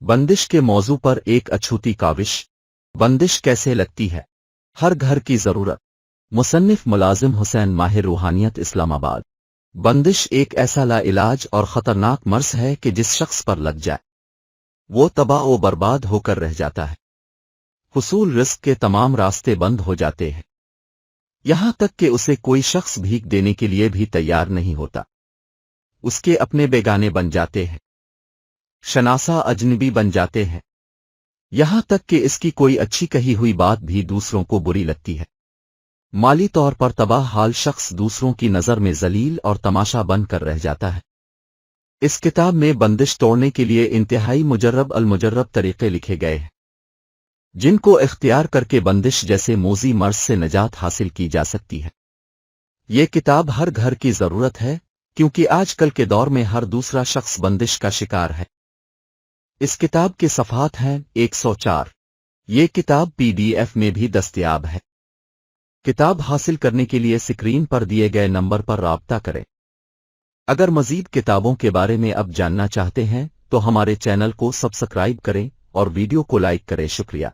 बंदिश के मौजू पर एक अछूती काविश। बंदिश कैसे लगती है? हर घर की जरूरत। मुसन्निफ मुलाजिम हुसैन माहिर रूहानियत इस्लामाबाद। बंदिश एक ऐसा लाइलाज और खतरनाक मर्ज है कि जिस शख्स पर लग जाए वो तबाह व बर्बाद होकर रह जाता है। हुसूल रिस्क के तमाम रास्ते बंद हो जाते हैं, यहां तक कि उसे कोई शख्स भीख देने के लिए भी तैयार नहीं होता। उसके अपने बेगाने बन जाते हैं, शनासा अजनबी बन जाते हैं, यहां तक कि इसकी कोई अच्छी कही हुई बात भी दूसरों को बुरी लगती है। माली तौर पर तबाह हाल शख्स दूसरों की नज़र में जलील और तमाशा बनकर रह जाता है। इस किताब में बंदिश तोड़ने के लिए इंतहाई मुजर्रब तरीके लिखे गए हैं, जिनको इख्तियार करके बंदिश जैसे मोजी मर्ज से निजात हासिल की जा सकती है। ये किताब हर घर की जरूरत है, क्योंकि आजकल के दौर में हर दूसरा शख्स बंदिश का शिकार है। इस किताब के सफ़हात हैं 104। ये किताब PDF में भी दस्तयाब है। किताब हासिल करने के लिए स्क्रीन पर दिए गए नंबर पर राब्ता करें। अगर मजीद किताबों के बारे में अब जानना चाहते हैं तो हमारे चैनल को सब्सक्राइब करें और वीडियो को लाइक करें। शुक्रिया।